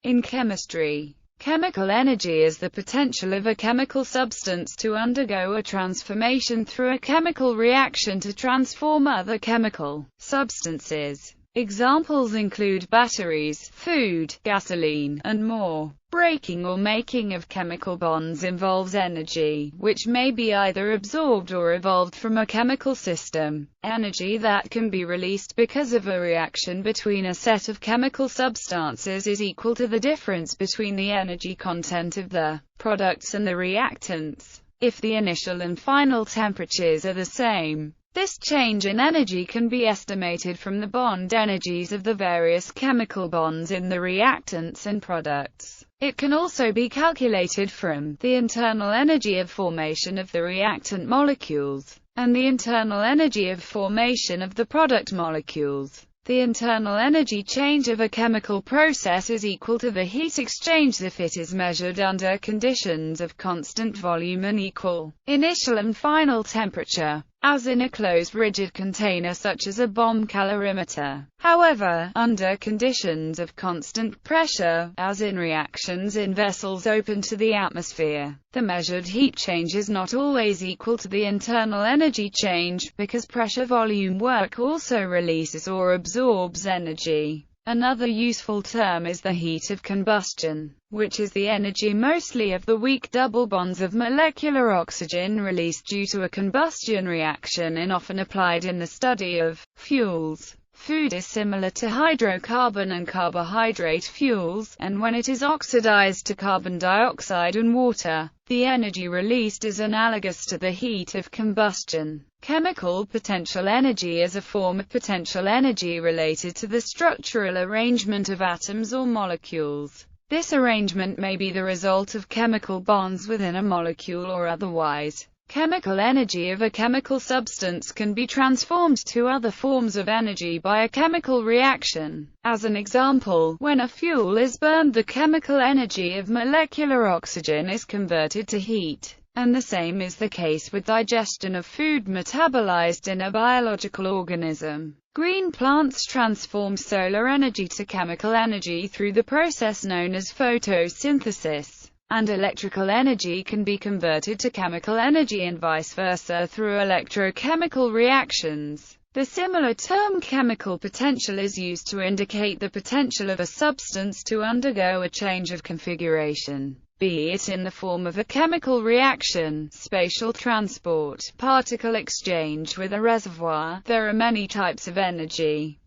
In chemistry, chemical energy is the potential of a chemical substance to undergo a transformation through a chemical reaction to transform other chemical substances. Examples include batteries, food, gasoline, and more. Breaking or making of chemical bonds involves energy, which may be either absorbed or evolved from a chemical system. Energy that can be released because of a reaction between a set of chemical substances is equal to the difference between the energy content of the products and the reactants, if the initial and final temperatures are the same. This change in energy can be estimated from the bond energies of the various chemical bonds in the reactants and products. It can also be calculated from the internal energy of formation of the reactant molecules, and the internal energy of formation of the product molecules. The internal energy change of a chemical process is equal to the heat exchange if it is measured under conditions of constant volume and equal initial and final temperature, as in a closed rigid container such as a bomb calorimeter. However, under conditions of constant pressure, as in reactions in vessels open to the atmosphere, the measured heat change is not always equal to the internal energy change, because pressure-volume work also releases or absorbs energy. Another useful term is the heat of combustion, which is the energy mostly of the weak double bonds of molecular oxygen released due to a combustion reaction and often applied in the study of fuels. Food is similar to hydrocarbon and carbohydrate fuels, and when it is oxidized to carbon dioxide and water, the energy released is analogous to the heat of combustion. Chemical potential energy is a form of potential energy related to the structural arrangement of atoms or molecules. This arrangement may be the result of chemical bonds within a molecule or otherwise. Chemical energy of a chemical substance can be transformed to other forms of energy by a chemical reaction. As an example, when a fuel is burned, the chemical energy of molecular oxygen is converted to heat. And the same is the case with digestion of food metabolized in a biological organism. Green plants transform solar energy to chemical energy through the process known as photosynthesis. And electrical energy can be converted to chemical energy and vice versa through electrochemical reactions. The similar term chemical potential is used to indicate the potential of a substance to undergo a change of configuration, be it in the form of a chemical reaction, spatial transport, particle exchange with a reservoir. There are many types of energy.